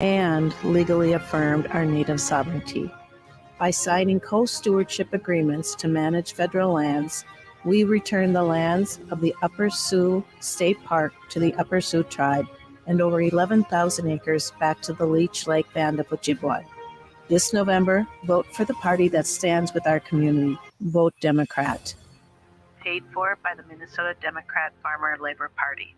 and legally affirmed our Native sovereignty. By signing co-stewardship agreements to manage federal lands, we return the lands of the Upper Sioux State Park to the Upper Sioux tribe and over 11,000 acres back to the Leech Lake Band of Ojibwa. This November, vote for the party that stands with our community. Vote Democrat. Paid for by the Minnesota Democrat Farmer Labor Party.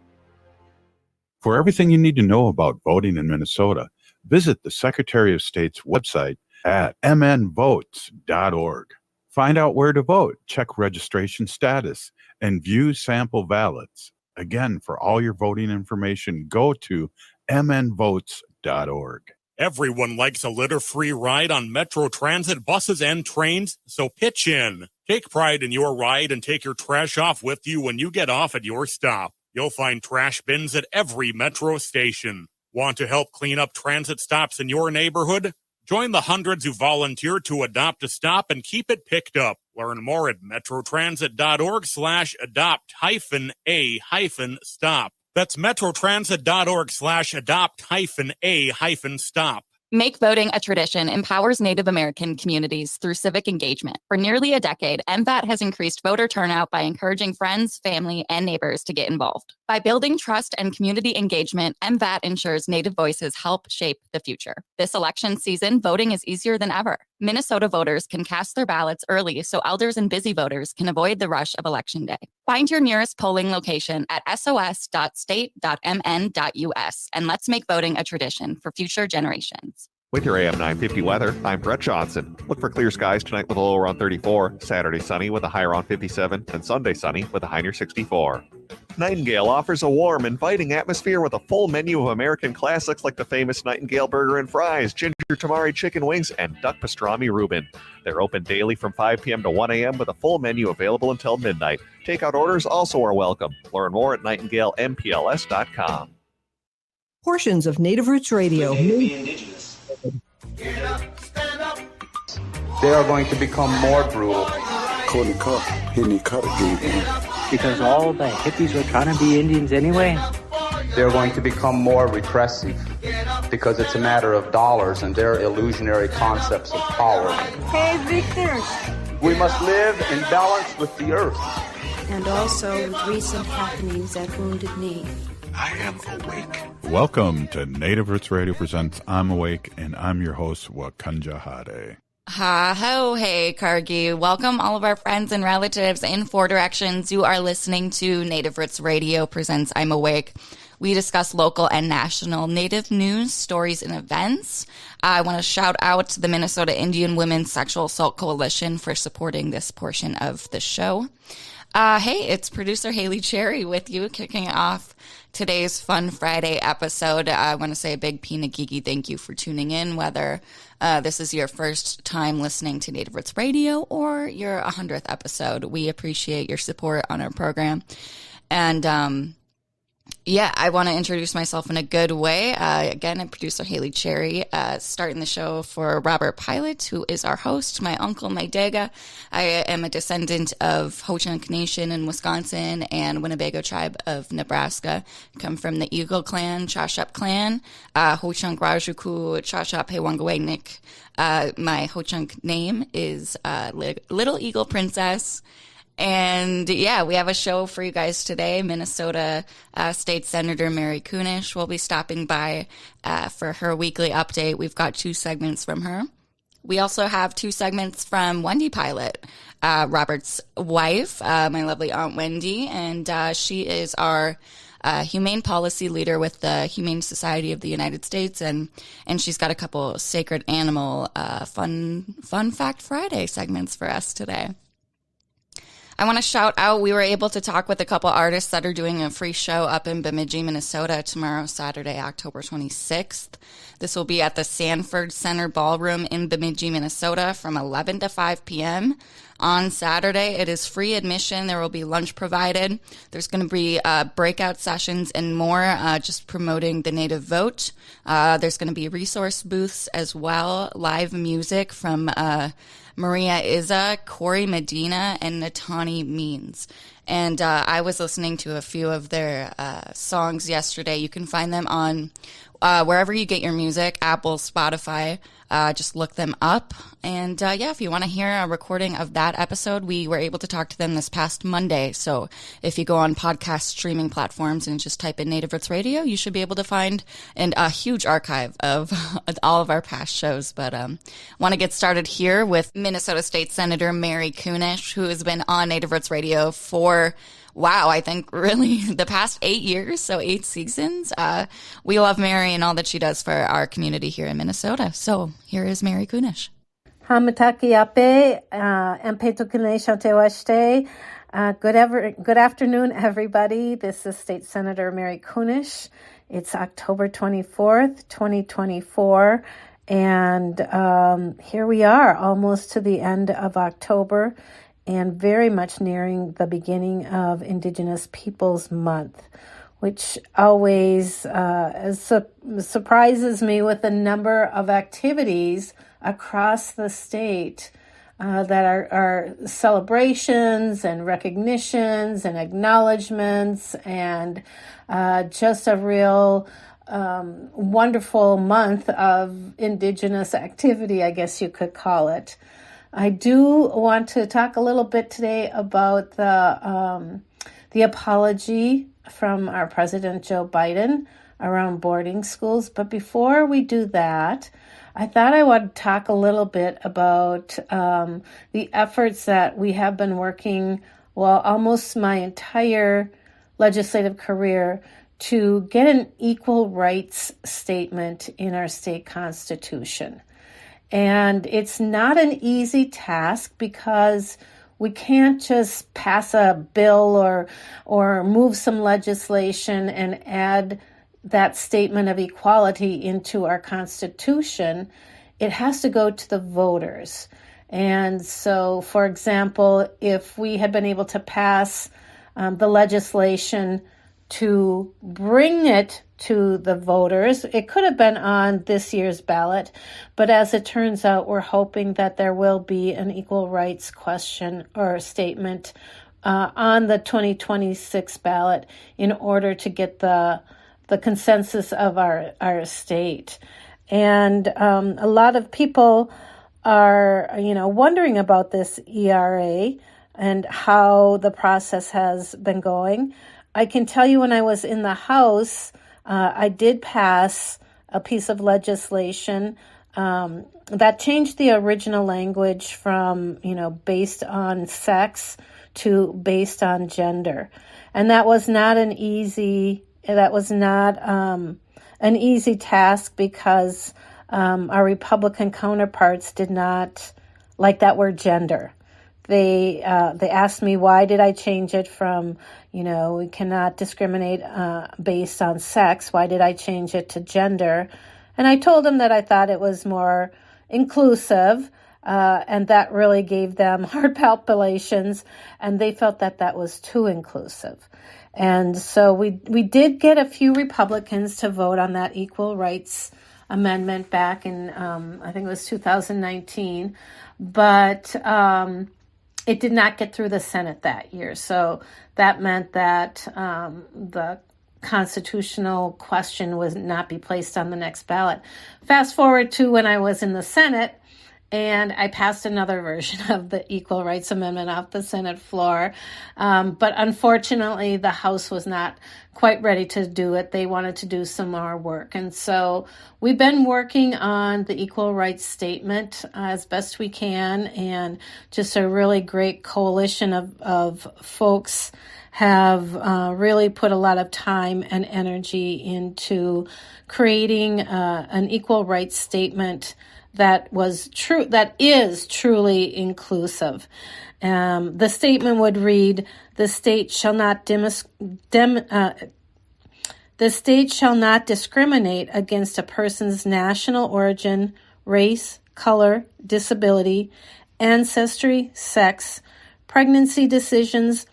For everything you need to know about voting in Minnesota, visit the Secretary of State's website at mnvotes.org. Find out where to vote, check registration status, and view sample ballots. Again, for all your voting information, go to mnvotes.org. Everyone likes a litter-free ride on Metro Transit buses and trains, so pitch in. Take pride in your ride and take your trash off with you when you get off at your stop. You'll find trash bins at every Metro station. Want to help clean up transit stops in your neighborhood? Join the hundreds who volunteer to adopt a stop and keep it picked up. Learn more at metrotransit.org/adopt-a-stop. That's metrotransit.org/adopt-a-stop. Make voting a tradition empowers Native American communities through civic engagement. For nearly a decade, MVAT has increased voter turnout by encouraging friends, family, and neighbors to get involved. By building trust and community engagement, MVAT ensures Native voices help shape the future. This election season, voting is easier than ever. Minnesota voters can cast their ballots early so elders and busy voters can avoid the rush of Election Day. Find your nearest polling location at sos.state.mn.us and let's make voting a tradition for future generations. With your AM 950 weather, I'm Brett Johnson. Look for clear skies tonight with a low around 34, Saturday sunny with a high around 57, and Sunday sunny with a high near 64. Nightingale offers a warm, inviting atmosphere with a full menu of American classics like the famous Nightingale Burger and Fries, Ginger Tamari Chicken Wings, and Duck Pastrami Reuben. They're open daily from 5 p.m. to 1 a.m. with a full menu available until midnight. Takeout orders also are welcome. Learn more at nightingalempls.com. Portions of Native Roots Radio. Get up, stand up. They are going to become more brutal. Cody Cup, hitting the cut again. Because all the hippies were trying to be Indians anyway. They're going to become more repressive because it's a matter of dollars and their illusionary concepts of power. Hey, Victor. We must live in balance with the earth. And also with recent happenings at Wounded Knee. I am awake. Welcome to Native Roots Radio presents I'm Awake, and I'm your host, Wakanja Hade. Ha ho, hey Kargi. Welcome all of our friends and relatives in four directions. You are listening to Native Roots Radio presents I'm Awake. We discuss local and national Native news, stories, and events. I want to shout out to the Minnesota Indian Women's Sexual Assault Coalition for supporting this portion of the show. Hey, it's producer Haley Cherry with you, kicking off today's Fun Friday episode. I want to say a big Pina Geeky thank you for tuning in, whether this is your first time listening to Native Roots Radio or your 100th episode. We appreciate your support on our program. And yeah, I want to introduce myself in a good way. Again, I'm producer Haley Cherry, starting the show for Robert Pilot, who is our host, my uncle, my Dega. I am a descendant of Ho-Chunk Nation in Wisconsin and Winnebago tribe of Nebraska. Come from the Eagle Clan, Chashup Clan, Ho-Chunk Rajuku, Chashup Hewangawegnik. My Ho-Chunk name is Little Eagle Princess. And yeah, we have a show for you guys today. Minnesota State Senator Mary Kunesh will be stopping by for her weekly update. We've got 2 segments from her. We also have 2 segments from Wendy Pilot, Robert's wife, my lovely Aunt Wendy, and she is our Humane Policy Leader with the Humane Society of the United States, and she's got a couple sacred animal fun fact Friday segments for us today. I want to shout out, we were able to talk with a couple artists that are doing a free show up in Bemidji, Minnesota tomorrow, Saturday, October 26th. This will be at the Sanford Center Ballroom in Bemidji, Minnesota from 11 to 5 p.m. On Saturday, it is free admission. There will be lunch provided. There's going to be breakout sessions and more, just promoting the Native vote. There's going to be resource booths as well, live music from Maria Iza, Corey Medina, and Natani Means. And I was listening to a few of their songs yesterday. You can find them on wherever you get your music, Apple, Spotify, just look them up. And if you want to hear a recording of that episode, we were able to talk to them this past Monday. So if you go on podcast streaming platforms and just type in Native Roots Radio, you should be able to find a huge archive of all of our past shows. But want to get started here with Minnesota State Senator Mary Kunesh, who has been on Native Roots Radio for I think really the past 8 years, so 8 seasons. We love Mary and all that she does for our community here in Minnesota. So here is Mary Kunesh. Hamataki ape, empeto Kunesh antewashte. Good afternoon, everybody. This is State Senator Mary Kunesh. It's October 24th, 2024. And here we are, almost to the end of October, and very much nearing the beginning of Indigenous Peoples Month, which always surprises me with the number of activities across the state that are celebrations and recognitions and acknowledgments, and just a real wonderful month of Indigenous activity, I guess you could call it. I do want to talk a little bit today about the apology from our President Joe Biden around boarding schools. But before we do that, I thought I would talk a little bit about the efforts that we have been working, almost my entire legislative career, to get an equal rights statement in our state constitution. And it's not an easy task because we can't just pass a bill or move some legislation and add that statement of equality into our Constitution. It has to go to the voters. And so, for example, if we had been able to pass the legislation to bring it to the voters, it could have been on this year's ballot, but as it turns out, we're hoping that there will be an equal rights question or statement on the 2026 ballot in order to get the consensus of our state. And a lot of people are, wondering about this ERA and how the process has been going. I can tell you when I was in the House, I did pass a piece of legislation that changed the original language from, based on sex to based on gender. And that was not an easy task because our Republican counterparts did not like that word gender. They asked me, why did I change it from, we cannot discriminate based on sex. Why did I change it to gender? And I told them that I thought it was more inclusive, and that really gave them heart palpitations, and they felt that was too inclusive. And so we did get a few Republicans to vote on that equal rights amendment back in, I think it was 2019, but it did not get through the Senate that year. So that meant that the constitutional question would not be placed on the next ballot. Fast forward to when I was in the Senate, and I passed another version of the Equal Rights Amendment off the Senate floor. But unfortunately, the House was not quite ready to do it. They wanted to do some more work. And so we've been working on the Equal Rights Statement as best we can. And just a really great coalition of folks have really put a lot of time and energy into creating an Equal Rights Statement that is truly inclusive. The statement would read, the state shall not discriminate against a person's national origin, race, color, disability, ancestry, sex, pregnancy decisions,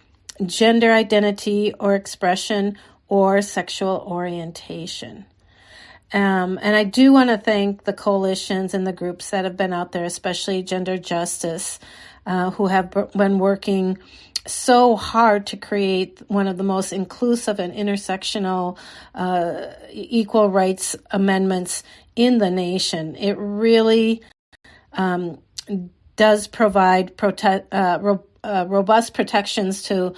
gender identity or expression, or sexual orientation. And I do want to thank the coalitions and the groups that have been out there, especially Gender Justice, who have been working so hard to create one of the most inclusive and intersectional equal rights amendments in the nation. It really does provide robust protections to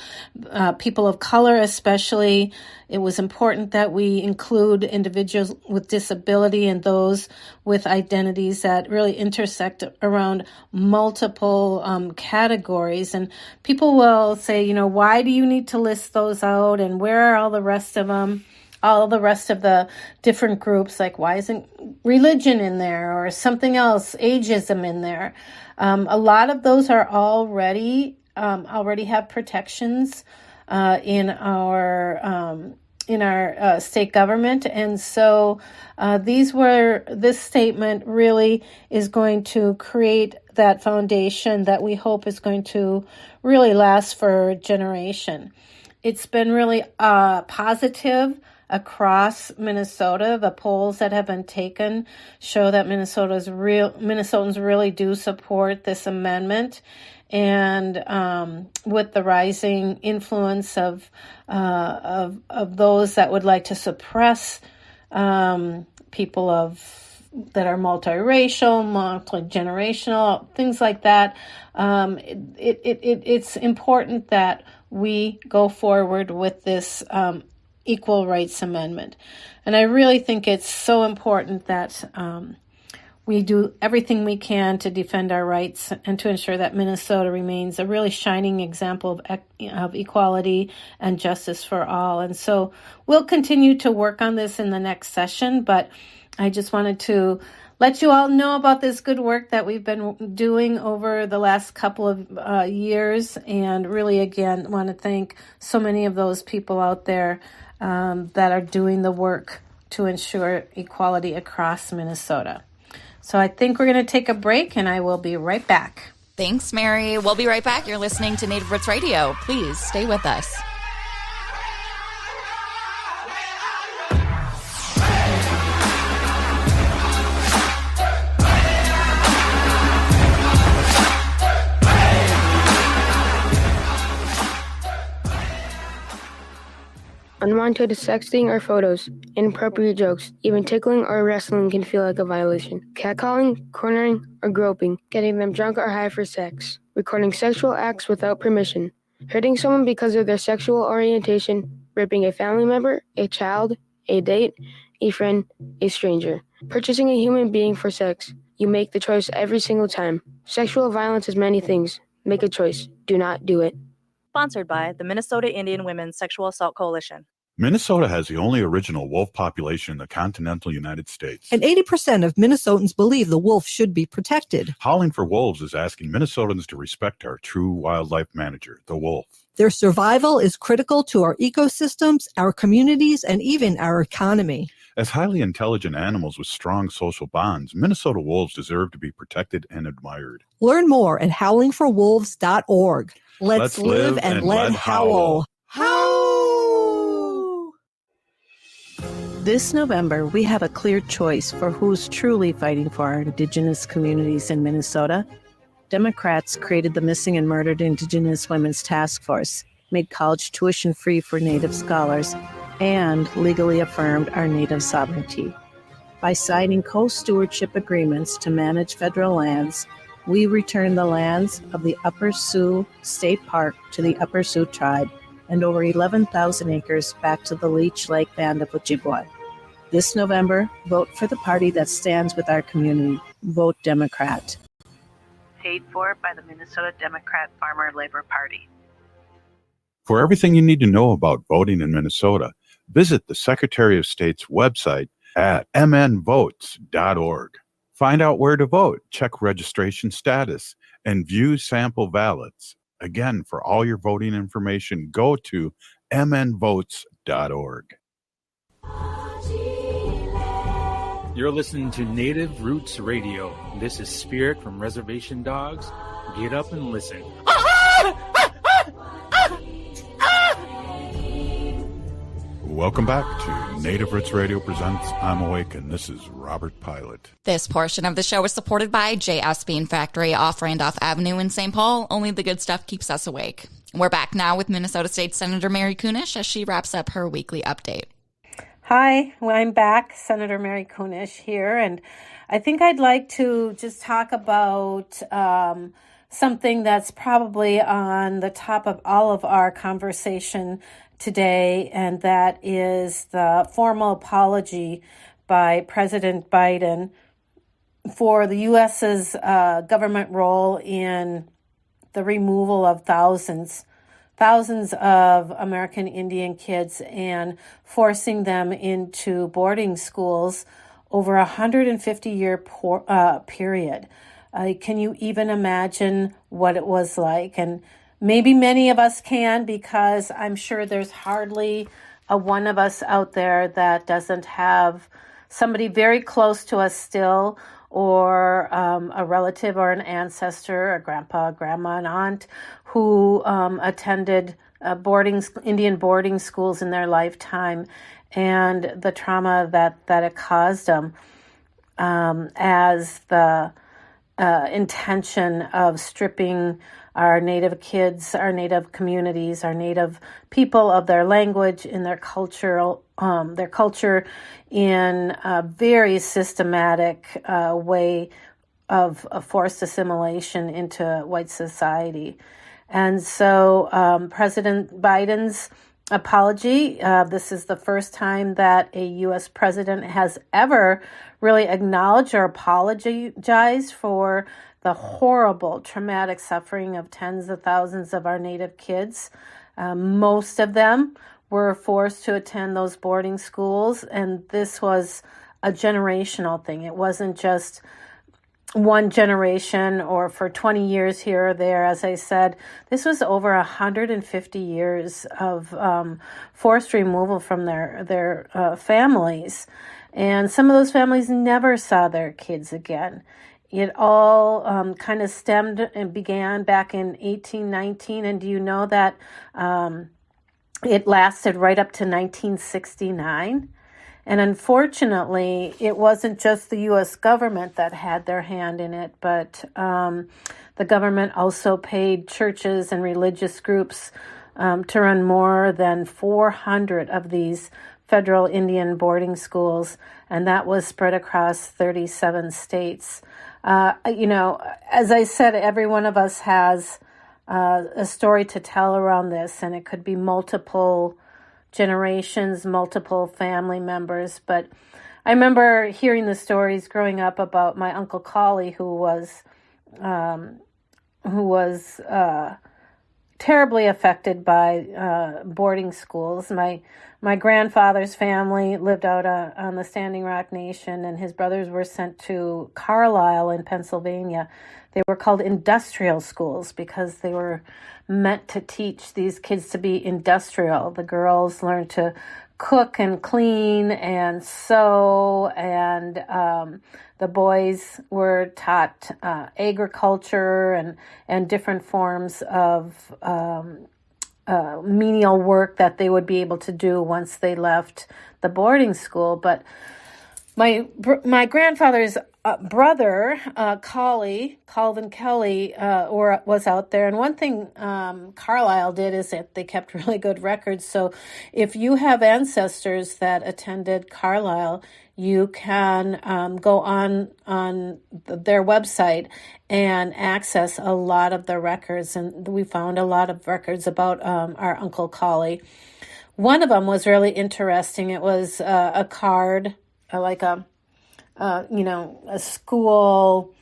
people of color, especially. It was important that we include individuals with disability and those with identities that really intersect around multiple categories. And people will say, why do you need to list those out? And where are all the rest of them? All the rest of the different groups, like why isn't religion in there or something else, ageism in there? A lot of those are already have protections in our state government, and so this statement really is going to create that foundation that we hope is going to really last for a generation. It's been really positive across Minnesota. The polls that have been taken show that Minnesotans really do support this amendment. And with the rising influence of those that would like to suppress people that are multiracial, multi-generational, things like that, it's important that we go forward with this Equal Rights Amendment. And I really think it's so important that we do everything we can to defend our rights and to ensure that Minnesota remains a really shining example of equality and justice for all. And so we'll continue to work on this in the next session, but I just wanted to let you all know about this good work that we've been doing over the last couple of years, and really, again, want to thank so many of those people out there that are doing the work to ensure equality across Minnesota. So I think we're going to take a break, and I will be right back. Thanks, Mary. We'll be right back. You're listening to Native Roots Radio. Please stay with us. Unwanted sexting or photos, inappropriate jokes, even tickling or wrestling can feel like a violation. Catcalling, cornering, or groping, getting them drunk or high for sex, recording sexual acts without permission, hurting someone because of their sexual orientation, raping a family member, a child, a date, a friend, a stranger, purchasing a human being for sex. You make the choice every single time. Sexual violence is many things. Make a choice. Do not do it. Sponsored by the Minnesota Indian Women's Sexual Assault Coalition. Minnesota has the only original wolf population in the continental United States. And 80% of Minnesotans believe the wolf should be protected. Howling for Wolves is asking Minnesotans to respect our true wildlife manager, the wolf. Their survival is critical to our ecosystems, our communities, and even our economy. As highly intelligent animals with strong social bonds, Minnesota wolves deserve to be protected and admired. Learn more at howlingforwolves.org. Let's live and let howl. Howl! This November, we have a clear choice for who's truly fighting for our Indigenous communities in Minnesota. Democrats created the Missing and Murdered Indigenous Women's Task Force, made college tuition free for Native scholars, and legally affirmed our Native sovereignty. By signing co-stewardship agreements to manage federal lands, we return the lands of the Upper Sioux State Park to the Upper Sioux tribe and over 11,000 acres back to the Leech Lake Band of Ojibwa. This November, vote for the party that stands with our community. Vote Democrat. Paid for by the Minnesota Democrat Farmer Labor Party. For everything you need to know about voting in Minnesota, visit the Secretary of State's website at mnvotes.org. Find out where to vote, check registration status, and view sample ballots. Again, for all your voting information, go to mnvotes.org. You're listening to Native Roots Radio. This is Spirit from Reservation Dogs. Get up and listen. Welcome back to Native Roots Radio presents I'm Awake, and this is Robert Pilot. This portion of the show is supported by J.S. Bean Factory off Randolph Avenue in St. Paul. Only the good stuff keeps us awake. We're back now with Minnesota State Senator Mary Kunesh as she wraps up her weekly update. Hi, I'm back, Senator Mary Kunesh here, and I think I'd like to just talk about something that's probably on the top of all of our conversation today, and that is the formal apology by President Biden for the U.S.'s government role in the removal of thousands of American Indian kids and forcing them into boarding schools over a 150-year period. Can you even imagine what it was like? And maybe many of us can, because I'm sure there's hardly a one of us out there that doesn't have somebody very close to us still, or a relative or an ancestor, a grandpa, grandma, an aunt, who attended Indian boarding schools in their lifetime, and the trauma that it caused them as the intention of stripping our Native kids, our Native communities, our Native people of their language, in their culture in a very systematic way of forced assimilation into white society. And so President Biden's apology, this is the first time that a U.S. president has ever really acknowledged or apologized for the horrible, traumatic suffering of tens of thousands of our Native kids. Most of them were forced to attend those boarding schools, and this was a generational thing. It wasn't just one generation or for 20 years here or there. As I said, this was over 150 years of forced removal from their families. And some of those families never saw their kids again. It all kind of stemmed and began back in 1819. And do you know that it lasted right up to 1969? And unfortunately, it wasn't just the U.S. government that had their hand in it, but the government also paid churches and religious groups to run more than 400 of these federal Indian boarding schools, and that was spread across 37 states. As I said, every one of us has a story to tell around this, and it could be multiple generations, multiple family members. But I remember hearing the stories growing up about my Uncle Collie, who was terribly affected by boarding schools. My grandfather's family lived out on the Standing Rock Nation, and his brothers were sent to Carlisle in Pennsylvania. They were called industrial schools because they were meant to teach these kids to be industrial. The girls learned to cook and clean and sew, and the boys were taught agriculture and different forms of menial work that they would be able to do once they left the boarding school. But my grandfather's brother, Calvin Kelly, was out there. And one thing Carlisle did is that they kept really good records. So if you have ancestors that attended Carlisle, you can go on their website and access a lot of the records. And we found a lot of records about our Uncle Collie. One of them was really interesting. It was a card, like a school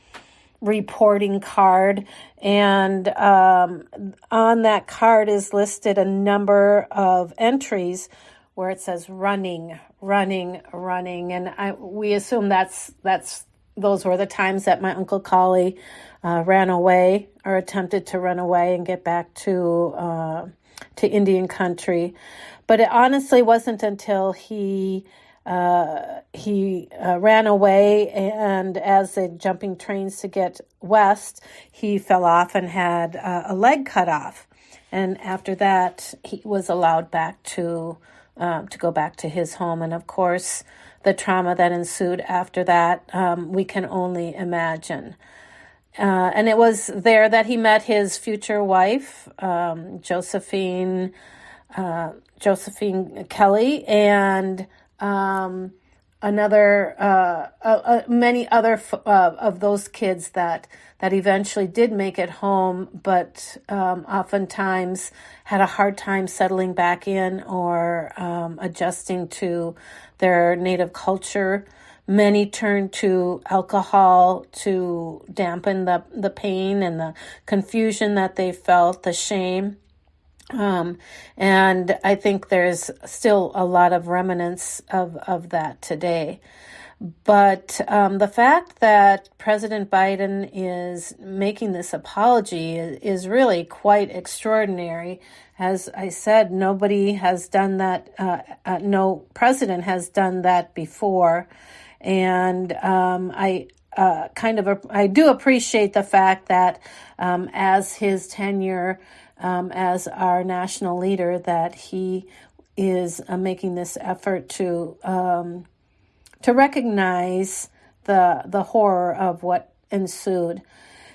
reporting card. And on that card is listed a number of entries where it says running. And we assume those were the times that my Uncle Collie ran away or attempted to run away and get back to Indian country. But it honestly wasn't until he ran away, and as they're jumping trains to get west, he fell off and had a leg cut off. And after that, he was allowed back to go back to his home. And of course, the trauma that ensued after that, we can only imagine. And it was there that he met his future wife, Josephine Kelly, and many other of those kids that eventually did make it home, but oftentimes had a hard time settling back in or adjusting to their native culture. Many turned to alcohol to dampen the pain and the confusion that they felt, the shame. And I think there's still a lot of remnants of that today. But the fact that President Biden is making this apology is really quite extraordinary. As I said, nobody has done that. No president has done that before. And I do appreciate the fact that as his tenure as our national leader, that he is making this effort to recognize the horror of what ensued.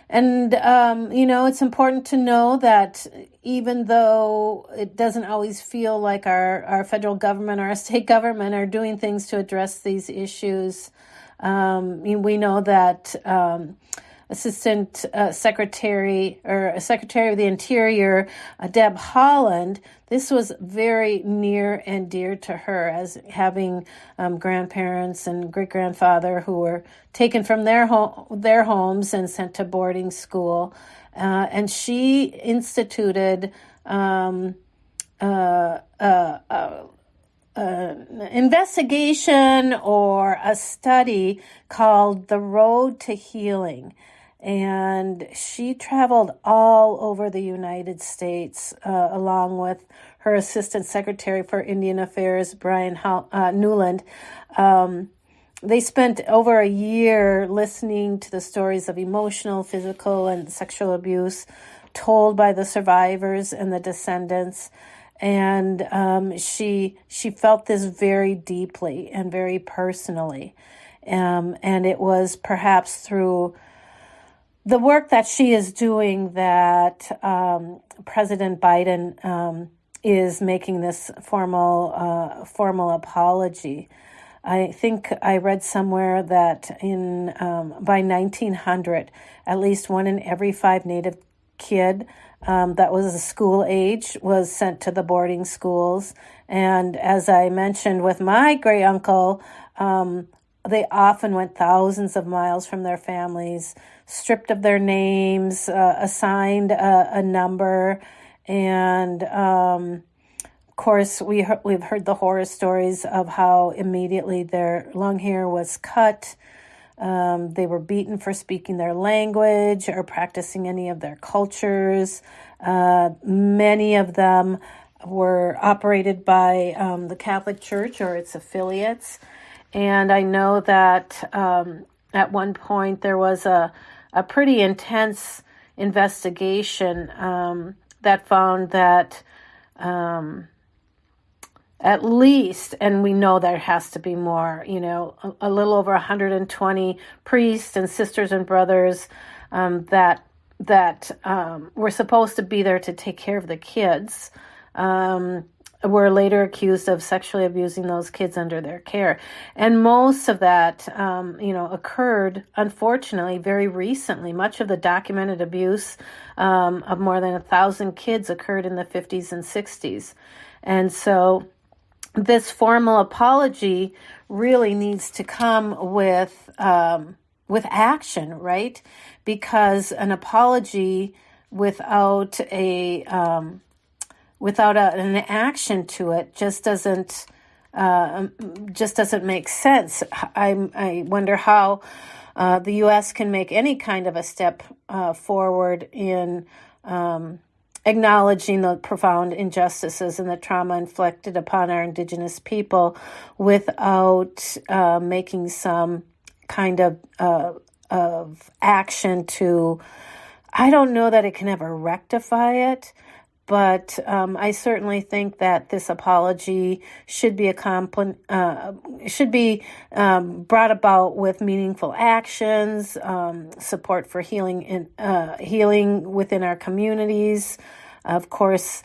And, it's important to know that even though it doesn't always feel like our federal government or our state government are doing things to address these issues, we know that Assistant Secretary of the Interior, Deb Haaland, this was very near and dear to her, as having grandparents and great-grandfather who were taken from their homes and sent to boarding school. And she instituted an investigation or a study called The Road to Healing. And she traveled all over the United States along with her Assistant Secretary for Indian Affairs, Brian Newland. They spent over a year listening to the stories of emotional, physical, and sexual abuse told by the survivors and the descendants. And she felt this very deeply and very personally. And it was perhaps through the work that she is doing that President Biden is making this formal apology. I think I read somewhere that by 1900, at least 1 in every 5 Native kid that was school age was sent to the boarding schools. And as I mentioned with my great uncle, they often went thousands of miles from their families, stripped of their names, assigned a number, and of course we've heard the horror stories of how immediately their long hair was cut. They were beaten for speaking their language or practicing any of their cultures. Many of them were operated by the Catholic Church or its affiliates. And I know that at one point there was a pretty intense investigation that found that at least, and we know there has to be more, a little over 120 priests and sisters and brothers that were supposed to be there to take care of the kids were later accused of sexually abusing those kids under their care. And most of that, occurred, unfortunately, very recently. Much of the documented abuse of more than 1,000 kids occurred in the 50s and 60s. And so this formal apology really needs to come with action, right? Because an apology without an action to it just doesn't make sense. I wonder how the U.S. can make any kind of a step forward in acknowledging the profound injustices and the trauma inflicted upon our Indigenous people without making some kind of action to, I don't know that it can ever rectify it, But I certainly think that this apology should be brought about with meaningful actions, support for healing within our communities. Of course,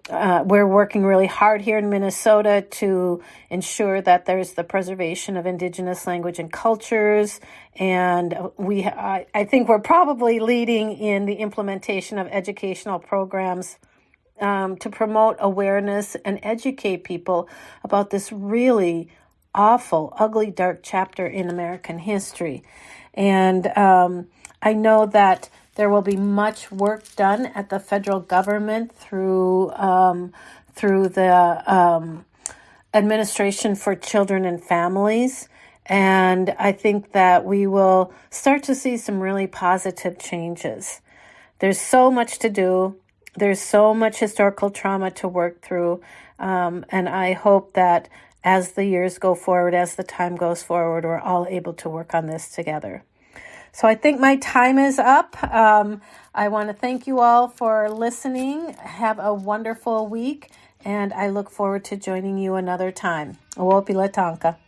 we're working really hard here in Minnesota to ensure that there's the preservation of Indigenous language and cultures. And I think we're probably leading in the implementation of educational programs to promote awareness and educate people about this really awful, ugly, dark chapter in American history. And I know that there will be much work done at the federal government through the Administration for Children and Families. And I think that we will start to see some really positive changes. There's so much to do. There's so much historical trauma to work through. And I hope that as the years go forward, as the time goes forward, we're all able to work on this together. So I think my time is up. I want to thank you all for listening. Have a wonderful week, and I look forward to joining you another time. Awopila Tonka.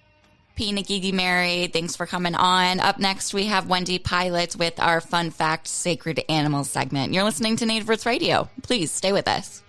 Pinagigi Mary, thanks for coming on. Up next, we have Wendy Pilot with our Fun Fact Sacred Animals segment. You're listening to Native Roots Radio. Please stay with us.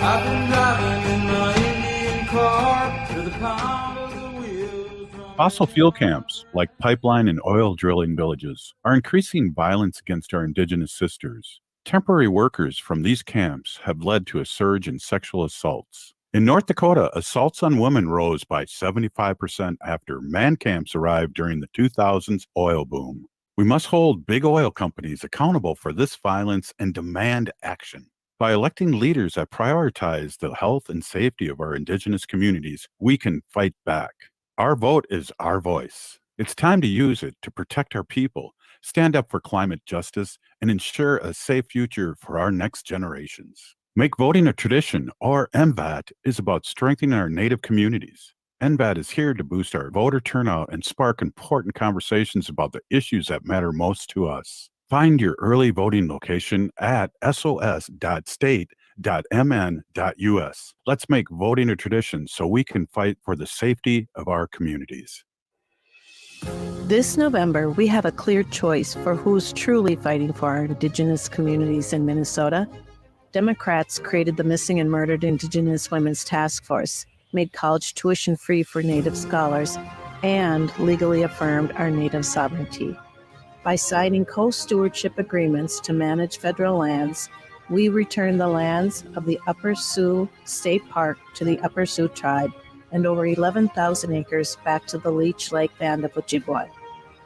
I've been driving in my Indian car to the pound of the wheels. Fossil fuel camps, like pipeline and oil drilling villages, are increasing violence against our Indigenous sisters. Temporary workers from these camps have led to a surge in sexual assaults. In North Dakota, assaults on women rose by 75% after man camps arrived during the 2000s oil boom. We must hold big oil companies accountable for this violence and demand action. By electing leaders that prioritize the health and safety of our Indigenous communities, we can fight back. Our vote is our voice. It's time to use it to protect our people, stand up for climate justice, and ensure a safe future for our next generations. Make voting a tradition, or MVAT, is about strengthening our Native communities. MVAT is here to boost our voter turnout and spark important conversations about the issues that matter most to us. Find your early voting location at sos.state.mn.us. Let's make voting a tradition so we can fight for the safety of our communities. This November, we have a clear choice for who's truly fighting for our Indigenous communities in Minnesota. Democrats created the Missing and Murdered Indigenous Women's Task Force, made college tuition free for Native scholars, and legally affirmed our Native sovereignty. By signing co-stewardship agreements to manage federal lands, we return the lands of the Upper Sioux State Park to the Upper Sioux tribe and over 11,000 acres back to the Leech Lake Band of Ojibwa.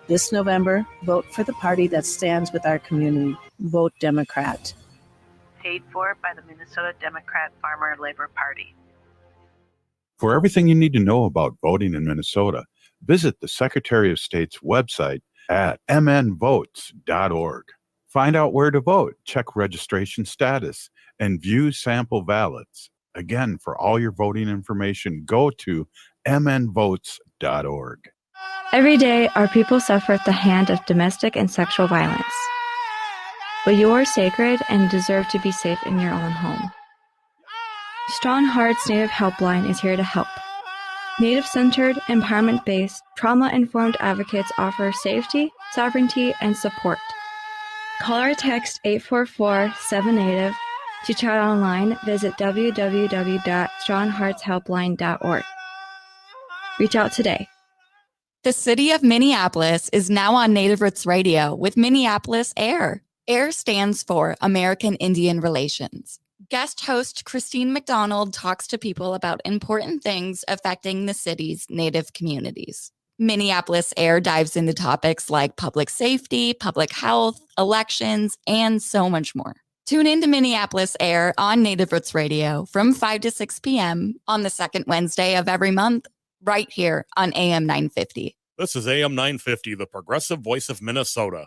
This November, vote for the party that stands with our community. Vote Democrat. Paid for by the Minnesota Democrat Farmer Labor Party. For everything you need to know about voting in Minnesota, visit the Secretary of State's website at mnvotes.org. Find out where to vote, check registration status, and view sample ballots. Again, for all your voting information, go to mnvotes.org. Every day, our people suffer at the hand of domestic and sexual violence. But you are sacred and deserve to be safe in your own home. Strong Hearts Native Helpline is here to help. Native-centered, empowerment-based, trauma-informed advocates offer safety, sovereignty, and support. Call or text 844-7NATIVE. To chat online, visit www.strongheartshelpline.org. Reach out today. The city of Minneapolis is now on Native Roots Radio with Minneapolis AIR. AIR stands for American Indian Relations. Guest host Christine McDonald talks to people about important things affecting the city's Native communities. Minneapolis AIR dives into topics like public safety, public health, elections, and so much more. Tune in to Minneapolis AIR on Native Roots Radio from 5 to 6 p.m. on the second Wednesday of every month, right here on AM 950. This is AM 950, the progressive voice of Minnesota.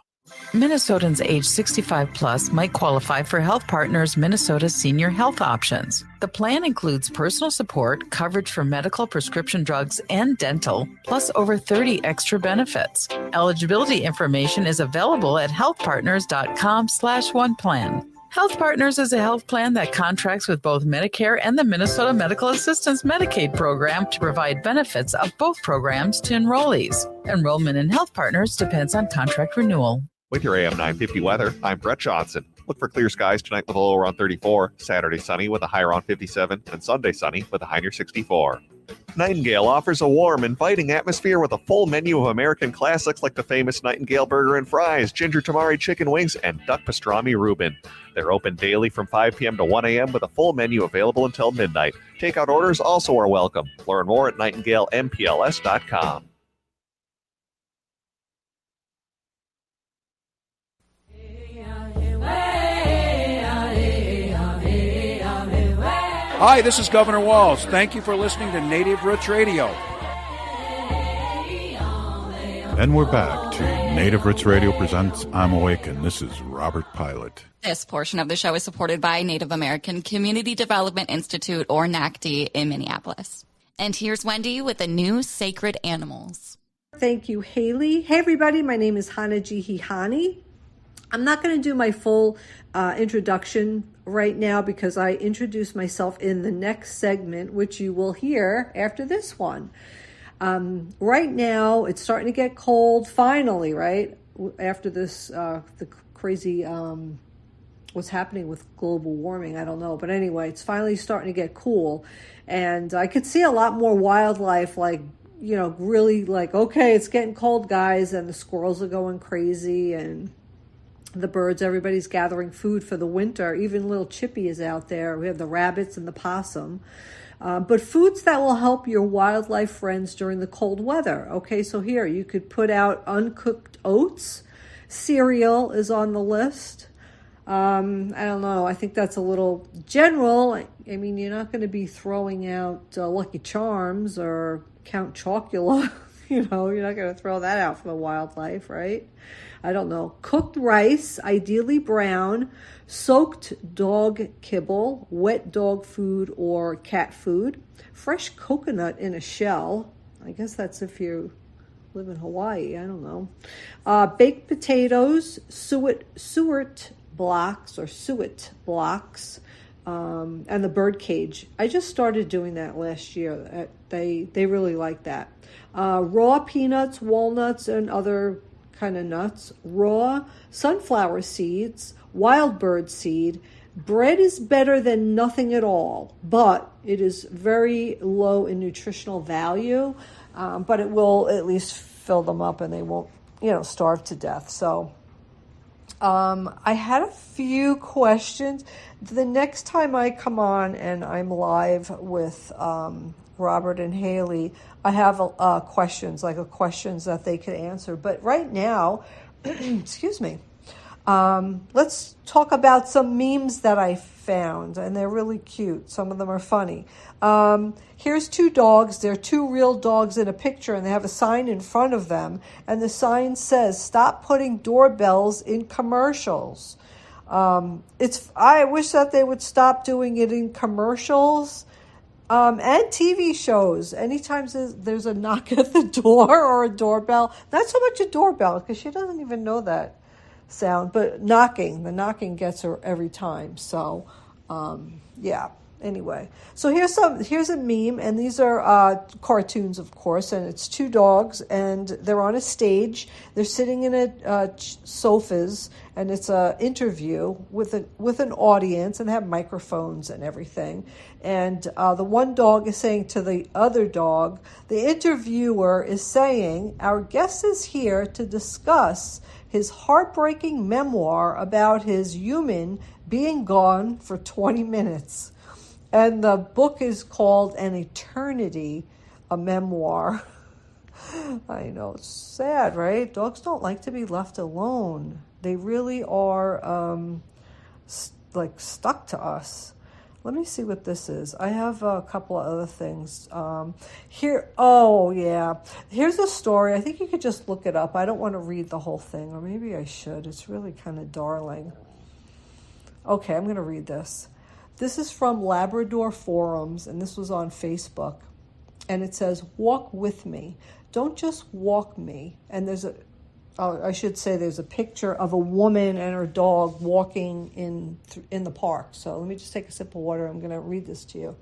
Minnesotans age 65 plus might qualify for Health Partners Minnesota Senior Health Options. The plan includes personal support, coverage for medical, prescription drugs, and dental, plus over 30 extra benefits. Eligibility information is available at healthpartners.com/oneplan. Health Partners is a health plan that contracts with both Medicare and the Minnesota Medical Assistance Medicaid program to provide benefits of both programs to enrollees. Enrollment in Health Partners depends on contract renewal. With your AM 950 weather, I'm Brett Johnson. Look for clear skies tonight with a low around 34, Saturday sunny with a high around 57, and Sunday sunny with a high near 64. Nightingale offers a warm, inviting atmosphere with a full menu of American classics like the famous Nightingale Burger and Fries, Ginger Tamari Chicken Wings, and Duck Pastrami Reuben. They're open daily from 5 p.m. to 1 a.m. with a full menu available until midnight. Takeout orders also are welcome. Learn more at nightingalempls.com. Hi, this is Governor Walz. Thank you for listening to Native Roots Radio. And we're back to Native Roots Radio presents I'm Awake, and this is Robert Pilot. This portion of the show is supported by Native American Community Development Institute, or NACD, in Minneapolis. And here's Wendy with the new Sacred Animals. Thank you, Haley. Hey, everybody. My name is Hana Jihihani. I'm not going to do my full introduction right now because I introduced myself in the next segment, which you will hear after this one. Right now, it's starting to get cold, finally, right? After this, the crazy, what's happening with global warming, I don't know. But anyway, it's finally starting to get cool. And I could see a lot more wildlife, like, you know, really like, okay, it's getting cold, guys. And the squirrels are going crazy, and the birds, everybody's gathering food for the winter. Even little Chippy is out there. We have the rabbits and the possum. But foods that will help your wildlife friends during the cold weather. Okay, so here you could put out uncooked oats. Cereal is on the list. I don't know. I think that's a little general. I mean, you're not going to be throwing out Lucky Charms or Count Chocula. You know, you're not going to throw that out for the wildlife, right? I don't know. Cooked rice, ideally brown, soaked dog kibble, wet dog food or cat food, fresh coconut in a shell. I guess that's if you live in Hawaii. I don't know. Baked potatoes, suet blocks, and the bird cage. I just started doing that last year. They really like that. Raw peanuts, walnuts, and other kind of nuts, raw sunflower seeds, wild bird seed. Bread is better than nothing at all, but it is very low in nutritional value, but it will at least fill them up and they won't, starve to death. So I had a few questions. The next time I come on and I'm live with Robert and Haley, I have questions that they could answer. But right now, excuse me, let's talk about some memes that I found, and they're really cute. Some of them are funny. Here's two dogs. They're two real dogs in a picture, and they have a sign in front of them, and the sign says, "Stop putting doorbells in commercials." I wish that they would stop doing it in commercials. And TV shows. Anytime there's a knock at the door or a doorbell, not so much a doorbell because she doesn't even know that sound, but the knocking gets her every time. So, yeah. Anyway, so here's a meme, and these are cartoons, of course, and it's two dogs, and they're on a stage. They're sitting in sofas, and it's an interview with an audience, and they have microphones and everything. And the one dog is saying to the other dog, the interviewer is saying, "Our guest is here to discuss his heartbreaking memoir about his human being gone for 20 minutes. And the book is called An Eternity, a Memoir." I know, it's sad, right? Dogs don't like to be left alone. They really are stuck to us. Let me see what this is. I have a couple of other things. Here's a story. I think you could just look it up. I don't want to read the whole thing, or maybe I should. It's really kind of darling. Okay, I'm going to read this. This is from Labrador Forums, and this was on Facebook. And it says, "Walk with me. Don't just walk me." And there's a picture of a woman and her dog walking in the park. So let me just take a sip of water. I'm going to read this to you.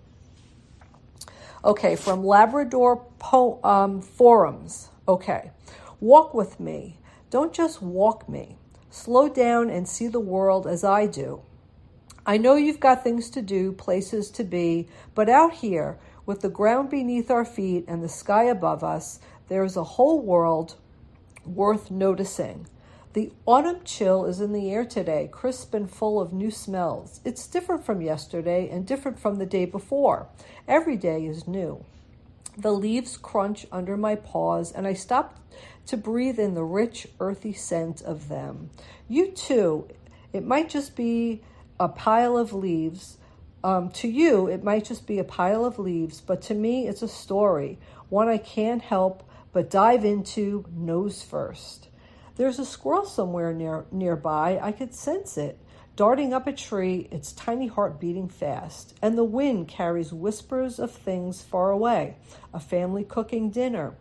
Okay, from Labrador Forums. Okay, "Walk with me. Don't just walk me. Slow down and see the world as I do. I know you've got things to do, places to be, but out here, with the ground beneath our feet and the sky above us, there is a whole world worth noticing. The autumn chill is in the air today, crisp and full of new smells. It's different from yesterday and different from the day before. Every day is new. The leaves crunch under my paws, and I stop to breathe in the rich, earthy scent of them. You too, it might just be a pile of leaves. To you, it might just be a pile of leaves, but to me, it's a story, one I can't help but dive into nose first. There's a squirrel somewhere nearby. I could sense it, darting up a tree, its tiny heart beating fast. And the wind carries whispers of things far away, a family cooking dinner,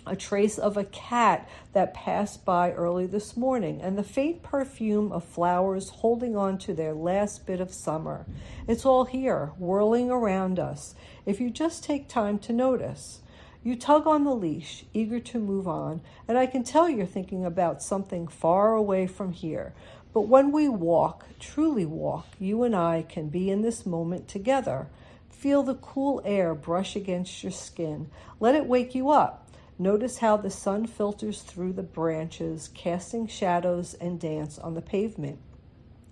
a trace of a cat that passed by early this morning, and the faint perfume of flowers holding on to their last bit of summer. It's all here, whirling around us, if you just take time to notice. You tug on the leash, eager to move on, and I can tell you're thinking about something far away from here. But when we walk, truly walk, you and I can be in this moment together. Feel the cool air brush against your skin. Let it wake you up. Notice how the sun filters through the branches, casting shadows and dance on the pavement.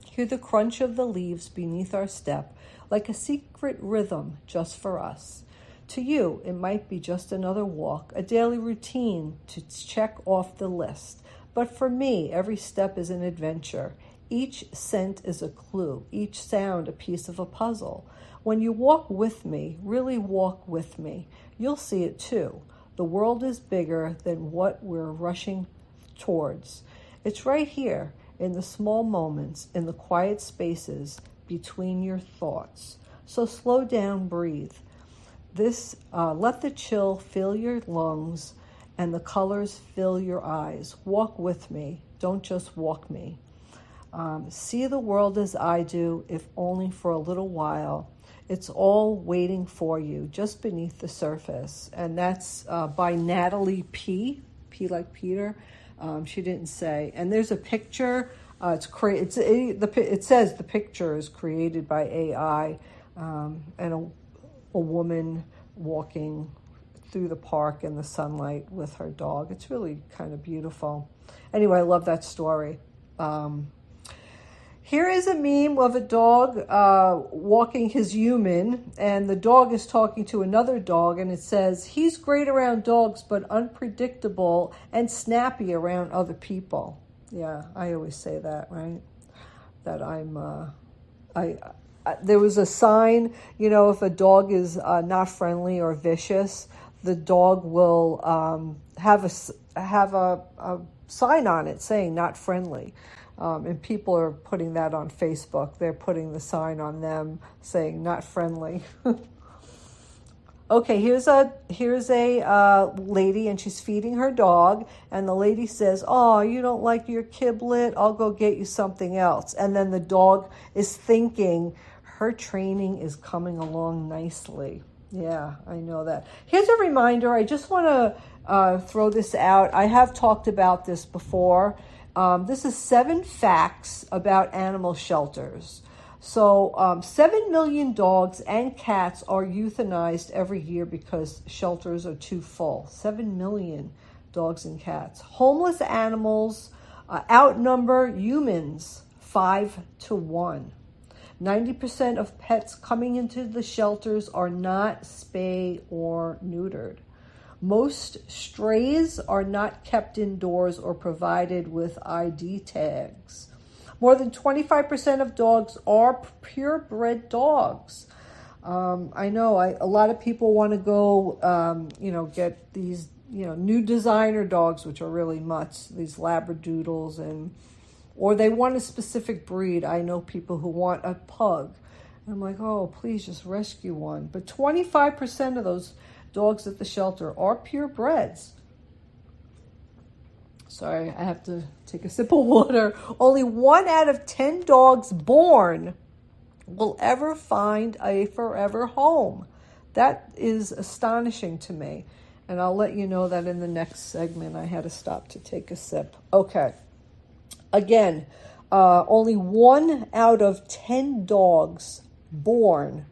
Hear the crunch of the leaves beneath our step, like a secret rhythm just for us. To you, it might be just another walk, a daily routine to check off the list. But for me, every step is an adventure. Each scent is a clue, each sound a piece of a puzzle. When you walk with me, really walk with me, you'll see it too. The world is bigger than what we're rushing towards. It's right here, in the small moments, in the quiet spaces between your thoughts. So slow down, breathe. Let the chill fill your lungs and the colors fill your eyes. Walk with me. Don't just walk me. See the world as I do, if only for a little while. It's all waiting for you, just beneath the surface. And that's by Natalie P. P like Peter. She didn't say. And there's a picture. It says the picture is created by AI, and a woman walking through the park in the sunlight with her dog. It's really kind of beautiful. Anyway, I love that story. Here is a meme of a dog walking his human, and the dog is talking to another dog, and it says, "He's great around dogs, but unpredictable and snappy around other people." Yeah, I always say that, right? That there was a sign, if a dog is not friendly or vicious, the dog will have a sign on it saying "not friendly." And people are putting that on Facebook. They're putting the sign on them saying "not friendly." Okay, here's a lady, and she's feeding her dog, and the lady says, "Oh, you don't like your kiblet? I'll go get you something else." And then the dog is thinking her training is coming along nicely. Yeah, I know that. Here's a reminder. I just want to throw this out. I have talked about this before. This is 7 facts about animal shelters. So 7 million dogs and cats are euthanized every year because shelters are too full. 7 million dogs and cats. Homeless animals outnumber humans 5-1. 90% of pets coming into the shelters are not spay or neutered. Most strays are not kept indoors or provided with ID tags. More than 25% of dogs are purebred dogs. I know a lot of people want to go, get these, new designer dogs, which are really mutts, these Labradoodles, or they want a specific breed. I know people who want a pug. I'm like, oh, please just rescue one. But 25% of those dogs at the shelter are purebreds. Sorry, I have to take a sip of water. Only 1 out of 10 dogs born will ever find a forever home. That is astonishing to me. And I'll let you know that in the next segment. I had to stop to take a sip. Okay. Again, only 1 out of 10 dogs born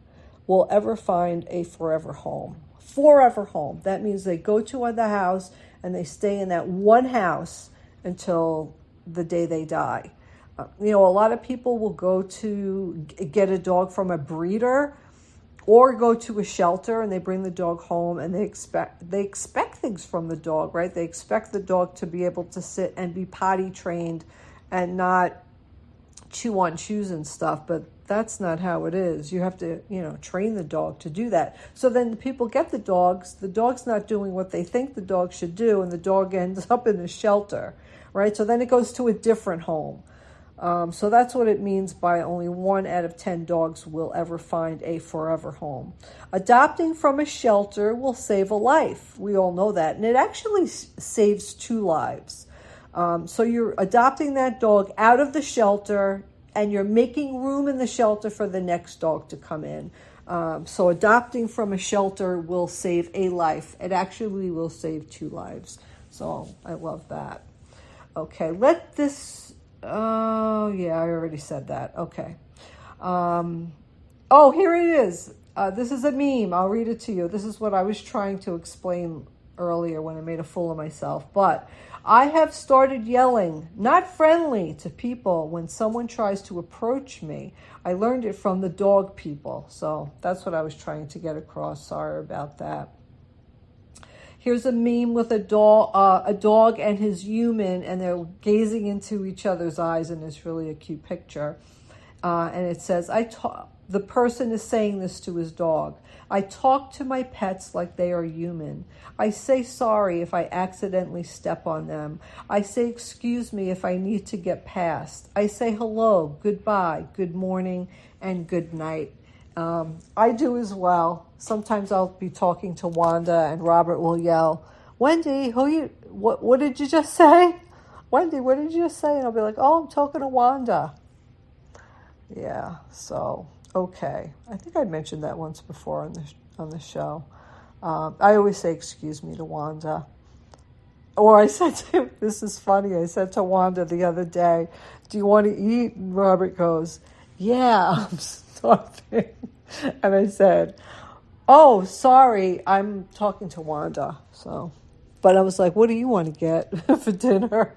will ever find a forever home. Forever home. That means they go to the house and they stay in that one house until the day they die. A lot of people will go to get a dog from a breeder or go to a shelter and they bring the dog home and they expect things from the dog, right? They expect the dog to be able to sit and be potty trained and not chew on chews and stuff, but that's not how it is. You have to, train the dog to do that. So then the people get the dog's not doing what they think the dog should do, and the dog ends up in the shelter, right? So then it goes to a different home. So that's what it means by only 1 out of 10 dogs will ever find a forever home. Adopting from a shelter will save a life. We all know that. And it actually saves 2 lives. So you're adopting that dog out of the shelter and you're making room in the shelter for the next dog to come in. So adopting from a shelter will save a life. It actually will save 2 lives. So I love that. Okay, oh, yeah, I already said that. Okay. Here it is. This is a meme. I'll read it to you. This is what I was trying to explain earlier when I made a fool of myself. But I have started yelling, not friendly, to people when someone tries to approach me. I learned it from the dog people. So that's what I was trying to get across. Sorry about that. Here's a meme with a dog and his human, and they're gazing into each other's eyes, and it's really a cute picture. And it says, the person is saying this to his dog. I talk to my pets like they are human. I say sorry if I accidentally step on them. I say excuse me if I need to get past. I say hello, goodbye, good morning, and good night. I do as well. Sometimes I'll be talking to Wanda and Robert will yell, Wendy, what did you just say? Wendy, what did you just say? And I'll be like, oh, I'm talking to Wanda. Yeah, so, okay. I think I mentioned that once before on the show. I always say excuse me to Wanda. Or I said to, this is funny, I said to Wanda the other day, do you want to eat? And Robert goes, yeah, I'm starving. And I said, oh, sorry, I'm talking to Wanda. But I was like, what do you want to get for dinner?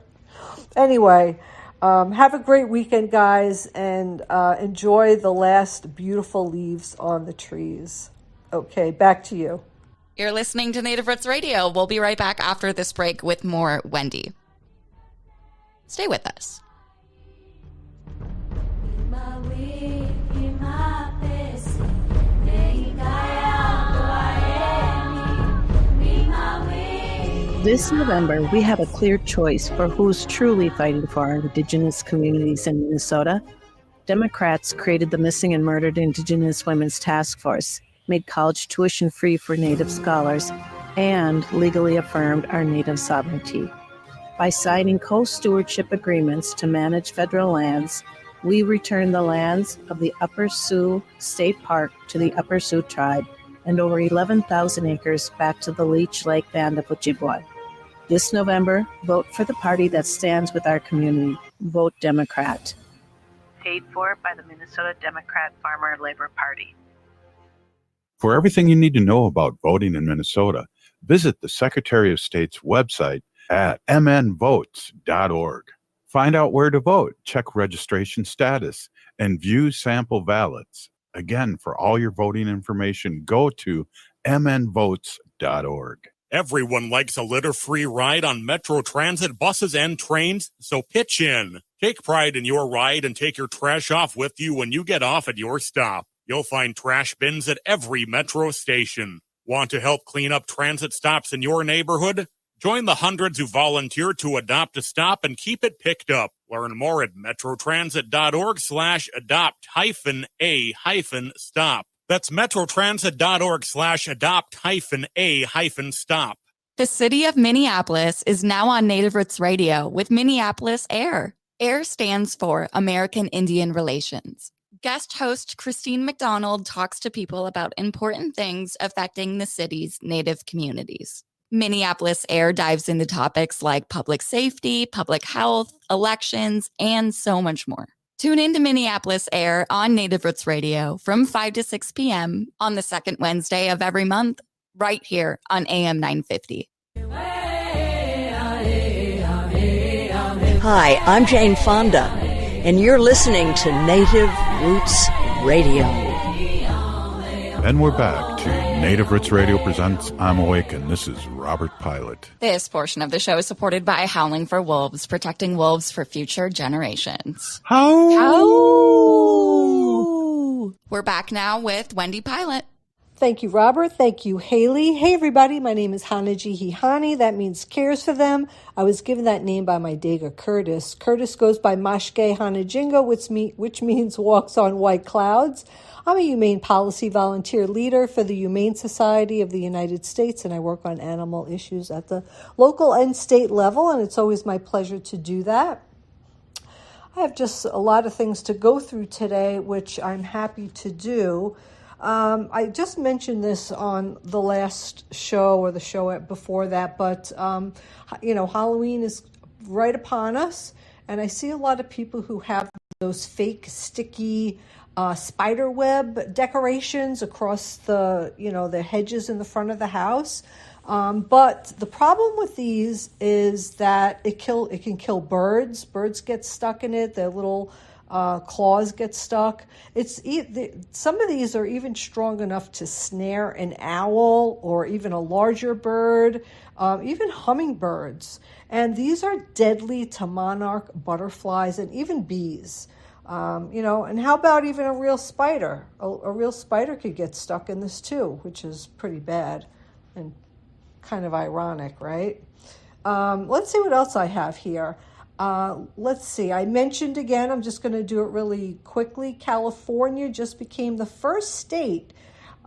Anyway, have a great weekend, guys, and enjoy the last beautiful leaves on the trees. Okay, back to you. You're listening to Native Roots Radio. We'll be right back after this break with more Wendy. Stay with us. This November, we have a clear choice for who's truly fighting for our Indigenous communities in Minnesota. Democrats created the Missing and Murdered Indigenous Women's Task Force, made college tuition free for Native scholars, and legally affirmed our Native sovereignty. By signing co-stewardship agreements to manage federal lands, we return the lands of the Upper Sioux State Park to the Upper Sioux tribe and over 11,000 acres back to the Leech Lake Band of Ojibwa. This November, vote for the party that stands with our community. Vote Democrat. Paid for by the Minnesota Democrat Farmer Labor Party. For everything you need to know about voting in Minnesota, visit the Secretary of State's website at mnvotes.org. Find out where to vote, check registration status, and view sample ballots. Again, for all your voting information, go to mnvotes.org. Everyone likes a litter-free ride on Metro Transit buses and trains, so pitch in. Take pride in your ride and take your trash off with you when you get off at your stop. You'll find trash bins at every Metro station. Want to help clean up transit stops in your neighborhood? Join the hundreds who volunteer to adopt a stop and keep it picked up. Learn more at metrotransit.org/adopt-a-stop. That's metrotransit.org/adopt-a-stop. The city of Minneapolis is now on Native Roots Radio with Minneapolis AIR. AIR stands for American Indian Relations. Guest host Christine McDonald talks to people about important things affecting the city's Native communities. Minneapolis AIR dives into topics like public safety, public health, elections, and so much more. Tune in to Minneapolis AIR on Native Roots Radio from 5 to 6 p.m. on the second Wednesday of every month, right here on AM 950. Hi, I'm Jane Fonda, and you're listening to Native Roots Radio. And we're back to Native Roots Radio presents I'm Awake, and this is Robert Pilot. This portion of the show is supported by Howling for Wolves, protecting wolves for future generations. How? We're back now with Wendy Pilot. Thank you, Robert. Thank you, Haley. Hey, everybody. My name is Hanaji Hihani. That means cares for them. I was given that name by my Dega Curtis. Curtis goes by Mashke Hanajinga, which means walks on white clouds. I'm a Humane Policy Volunteer Leader for the Humane Society of the United States, and I work on animal issues at the local and state level, and it's always my pleasure to do that. I have just a lot of things to go through today, which I'm happy to do. I just mentioned this on the last show or the show before that, but, Halloween is right upon us, and I see a lot of people who have those fake sticky spider web decorations across the hedges in the front of the house. But the problem with these is that it can kill birds. Birds get stuck in it. Their little claws get stuck. Some of these are even strong enough to snare an owl or even a larger bird, even hummingbirds. And these are deadly to monarch butterflies and even bees. And how about even a real spider? A real spider could get stuck in this too, which is pretty bad and kind of ironic, right? Let's see what else I have here. Let's see. I mentioned again, I'm just going to do it really quickly. California just became the first state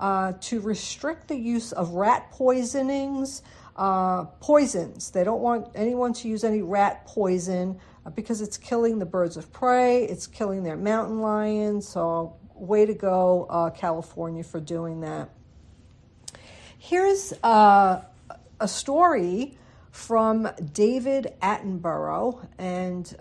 to restrict the use of rat poisons. They don't want anyone to use any rat poison because it's killing the birds of prey. It's killing their mountain lions. So way to go, California, for doing that. Here's a story from David Attenborough, and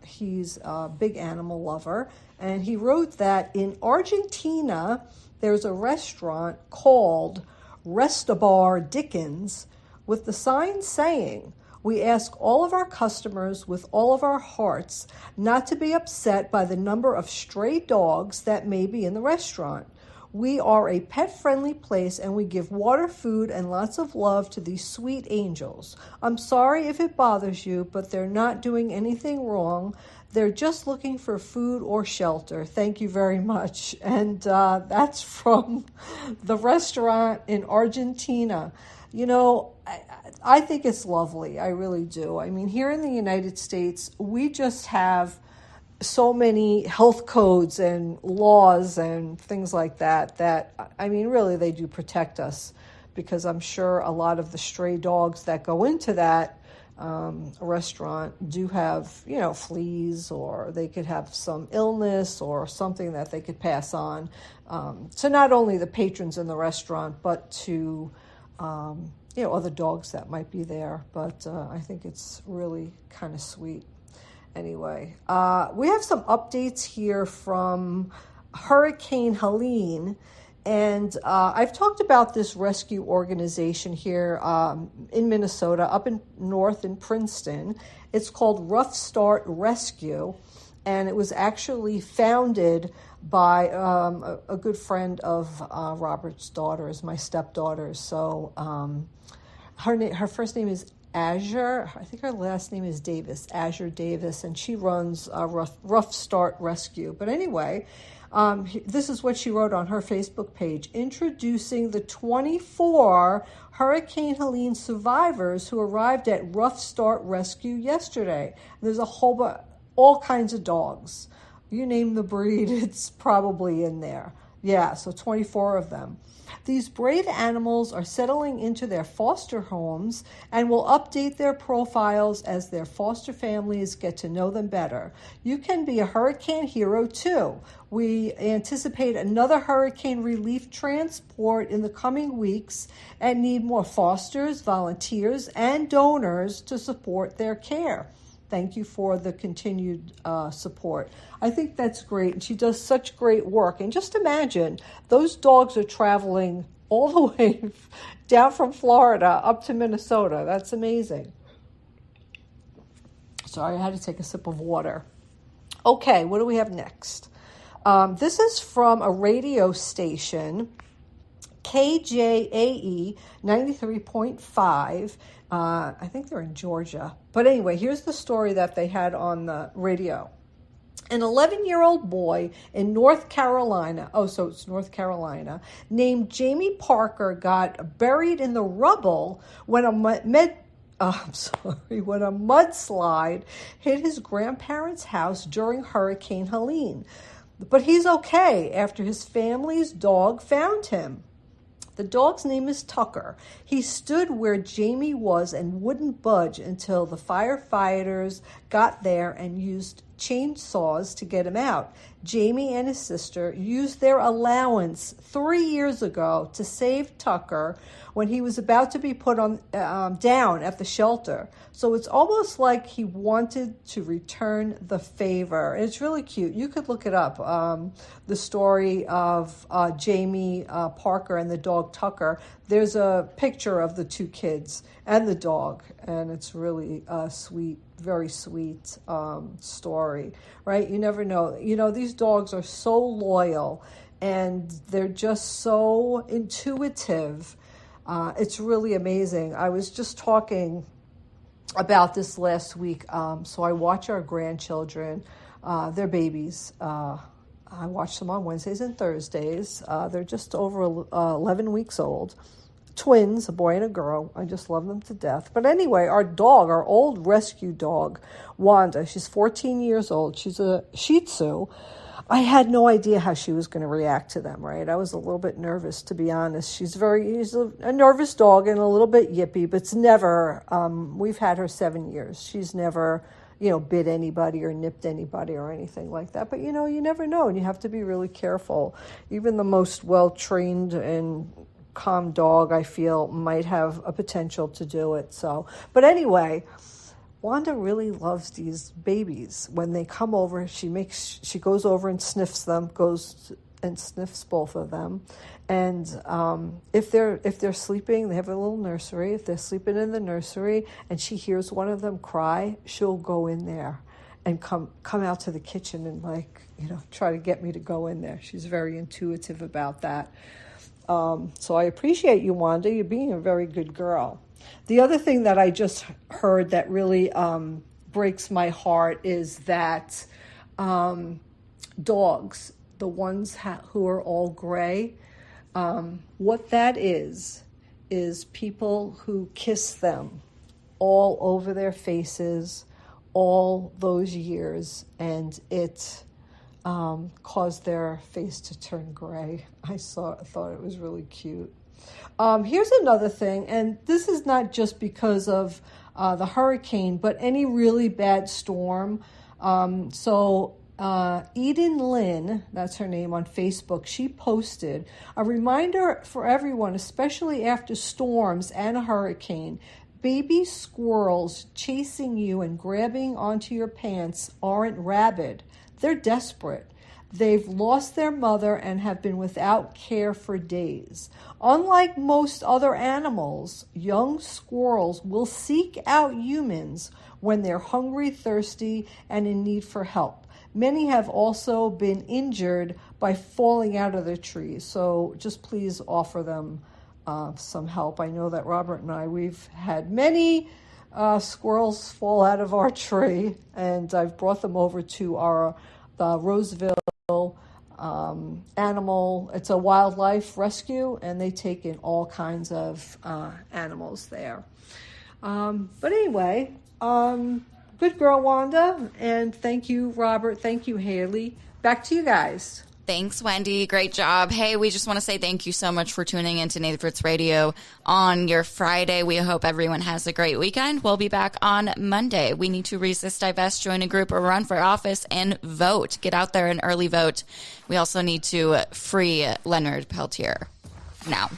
he's a big animal lover. And he wrote that in Argentina, there's a restaurant called Restabar Dickens with the sign saying, "We ask all of our customers with all of our hearts not to be upset by the number of stray dogs that may be in the restaurant. We are a pet-friendly place and we give water, food, and lots of love to these sweet angels. I'm sorry if it bothers you, but they're not doing anything wrong. They're just looking for food or shelter. Thank you very much." And that's from the restaurant in Argentina. I think it's lovely. I really do. I mean, here in the United States, we just have so many health codes and laws and things like that, really, they do protect us, because I'm sure a lot of the stray dogs that go into that restaurant do have, fleas, or they could have some illness or something that they could pass on to not only the patrons in the restaurant, but to other dogs that might be there. But I think it's really kind of sweet. Anyway, we have some updates here from Hurricane Helene, and I've talked about this rescue organization here in Minnesota, up in north in Princeton. It's called Rough Start Rescue, and it was actually founded by a good friend of Robert's daughters, my stepdaughters. So Her first name is Azure. I think her last name is Davis, Azure Davis, and she runs Rough Start Rescue. But anyway, this is what she wrote on her Facebook page. Introducing the 24 Hurricane Helene survivors who arrived at Rough Start Rescue yesterday. There's a whole all kinds of dogs. You name the breed, it's probably in there. Yeah, so 24 of them. These brave animals are settling into their foster homes and will update their profiles as their foster families get to know them better. You can be a hurricane hero too. We anticipate another hurricane relief transport in the coming weeks and need more fosters, volunteers, and donors to support their care. Thank you for the continued support. I think that's great. And she does such great work. And just imagine, those dogs are traveling all the way down from Florida up to Minnesota. That's amazing. Sorry, I had to take a sip of water. Okay, what do we have next? This is from a radio station, KJAE 93.5. I think they're in Georgia. But anyway, here's the story that they had on the radio. An 11-year-old boy in North Carolina, so it's North Carolina, named Jamie Parker got buried in the rubble when a mudslide hit his grandparents' house during Hurricane Helene. But he's okay after his family's dog found him. The dog's name is Tucker. He stood where Jamie was and wouldn't budge until the firefighters got there and used chainsaws to get him out. Jamie and his sister used their allowance 3 years ago to save Tucker when he was about to be put on down at the shelter. So it's almost like he wanted to return the favor. It's really cute. You could look it up. The story of Jamie Parker and the dog Tucker. There's a picture of the two kids and the dog, and it's really sweet, very sweet story, right? You never know. You know, these dogs are so loyal and they're just so intuitive. It's really amazing. I was just talking about this last week. So I watch our grandchildren, they're babies. I watch them on Wednesdays and Thursdays. They're just over 11 weeks old. Twins, a boy and a girl. I just love them to death. But anyway, our dog, our old rescue dog, Wanda, she's 14 years old. She's a Shih Tzu. I had no idea how she was going to react to them, right? I was a little bit nervous, to be honest. She's a nervous dog and a little bit yippy, but it's never, we've had her 7 years. She's never, bit anybody or nipped anybody or anything like that. But, you never know, and you have to be really careful. Even the most well-trained and calm dog, I feel, might have a potential to do it. But anyway, Wanda really loves these babies. When they come over, she goes over and sniffs them, goes and sniffs both of them. And if they're sleeping, they have a little nursery. If they're sleeping in the nursery and she hears one of them cry, she'll go in there and come out to the kitchen and try to get me to go in there. She's very intuitive about that. So I appreciate you, Wanda. You're being a very good girl. The other thing that I just heard that really breaks my heart is that dogs, the ones who are all gray, what that is people who kiss them all over their faces all those years, and it caused their face to turn gray. I thought it was really cute. Here's another thing, and this is not just because of the hurricane, but any really bad storm. Eden Lynn, that's her name on Facebook, she posted a reminder for everyone, especially after storms and a hurricane. Baby squirrels chasing you and grabbing onto your pants aren't rabid. They're desperate. They've lost their mother and have been without care for days. Unlike most other animals, young squirrels will seek out humans when they're hungry, thirsty, and in need for help. Many have also been injured by falling out of the trees, so just please offer them some help. I know that Robert and I, we've had many squirrels fall out of our tree, and I've brought them over to the Roseville animal. It's a wildlife rescue, and they take in all kinds of animals there. But anyway, good girl, Wanda, and thank you, Robert. Thank you, Haley. Back to you guys. Thanks, Wendy. Great job. Hey, we just want to say thank you so much for tuning into Native Roots Radio on your Friday. We hope everyone has a great weekend. We'll be back on Monday. We need to resist, divest, join a group, or run for office and vote. Get out there and early vote. We also need to free Leonard Peltier now.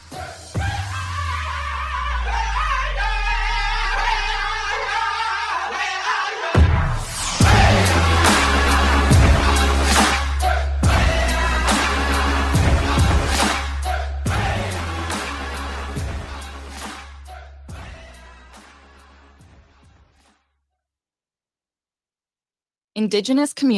Indigenous communities